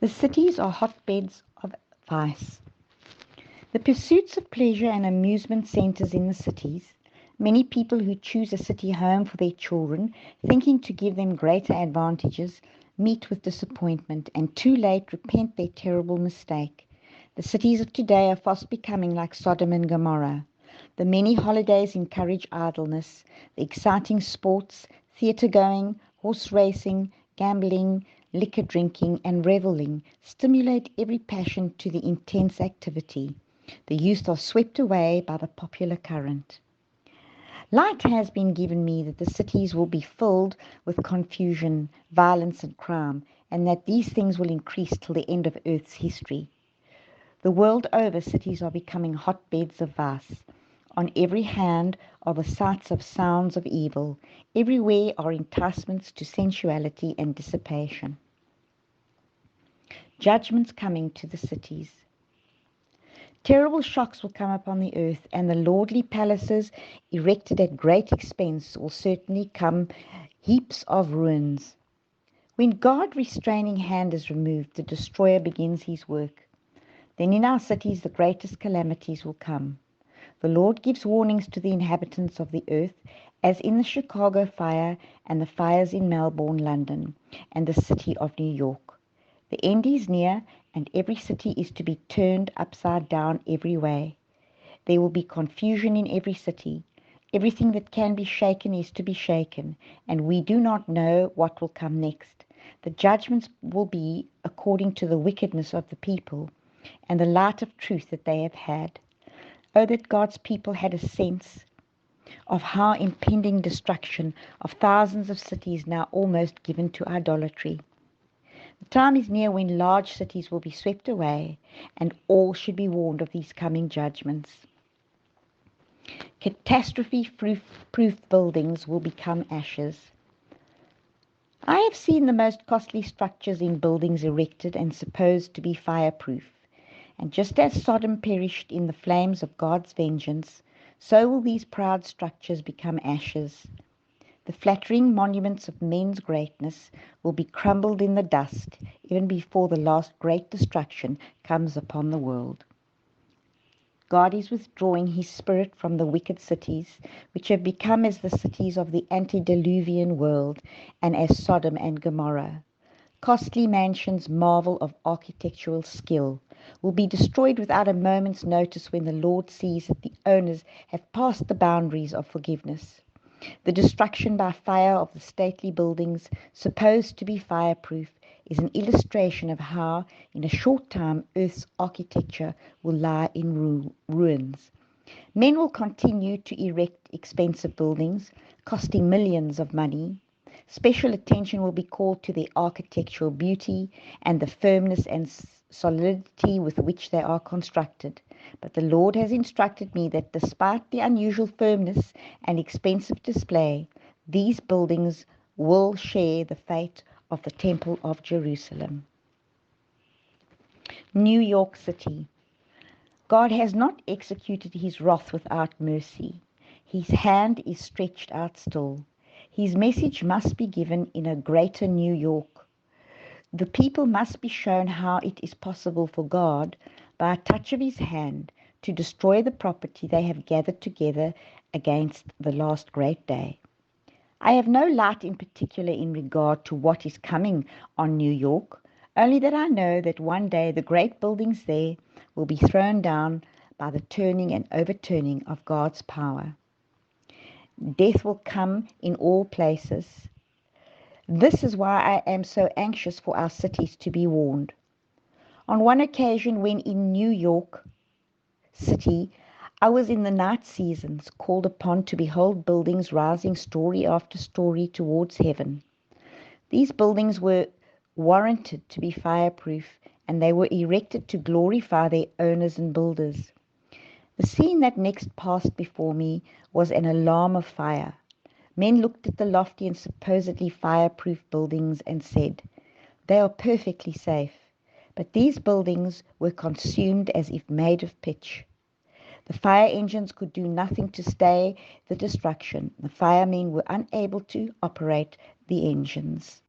The cities are hotbeds of vice. The pursuits of pleasure and amusement centers in the cities. Many people who choose a city home for their children, thinking to give them greater advantages, meet with disappointment and too late repent their terrible mistake. The cities of today are fast becoming like Sodom and Gomorrah. The many holidays encourage idleness. The exciting sports, theatre going, horse racing, gambling, liquor drinking, and reveling stimulate every passion to the intense activity. The youth are swept away by the popular current. Light has been given me that the cities will be filled with confusion, violence, and crime, and that these things will increase till the end of Earth's history. The world over, cities are becoming hotbeds of vice. On every hand are the sights of sounds of evil. Everywhere are enticements to sensuality and dissipation. Judgments coming to the cities. Terrible shocks will come upon the earth, and the lordly palaces erected at great expense will certainly come heaps of ruins. When God's restraining hand is removed, the destroyer begins his work. Then in our cities the greatest calamities will come. The Lord gives warnings to the inhabitants of the earth, as in the Chicago fire and the fires in Melbourne, London, and the city of New York. The end is near, and every city is to be turned upside down every way. There will be confusion in every city. Everything that can be shaken is to be shaken, and we do not know what will come next. The judgments will be according to the wickedness of the people and the light of truth that they have had. Oh, that God's people had a sense of how impending destruction of thousands of cities now almost given to idolatry. The time is near when large cities will be swept away, and all should be warned of these coming judgments. Catastrophe-proof buildings will become ashes. I have seen the most costly structures in buildings erected and supposed to be fireproof. And just as Sodom perished in the flames of God's vengeance, so will these proud structures become ashes. The flattering monuments of men's greatness will be crumbled in the dust even before the last great destruction comes upon the world. God is withdrawing his spirit from the wicked cities, which have become as the cities of the antediluvian world and as Sodom and Gomorrah. Costly mansions, marvel of architectural skill, will be destroyed without a moment's notice when the Lord sees that the owners have passed the boundaries of forgiveness. The destruction by fire of the stately buildings, supposed to be fireproof, is an illustration of how, in a short time, Earth's architecture will lie in ruins. Men will continue to erect expensive buildings, costing millions of money. Special attention will be called to their architectural beauty and the firmness and solidity with which they are constructed. But the Lord has instructed me that despite the unusual firmness and expensive display, these buildings will share the fate of the Temple of Jerusalem. New York City. God has not executed his wrath without mercy. His hand is stretched out still. His message must be given in a greater New York. The people must be shown how it is possible for God, by a touch of his hand, to destroy the property they have gathered together against the last great day. I have no light in particular in regard to what is coming on New York, only that I know that one day the great buildings there will be thrown down by the turning and overturning of God's power. Death will come in all places. This is why I am so anxious for our cities to be warned. On one occasion when in New York City, I was in the night seasons called upon to behold buildings rising story after story towards heaven. These buildings were warranted to be fireproof, and they were erected to glorify their owners and builders. The scene that next passed before me was an alarm of fire. Men looked at the lofty and supposedly fireproof buildings and said, "They are perfectly safe." But these buildings were consumed as if made of pitch. The fire engines could do nothing to stay the destruction. The firemen were unable to operate the engines.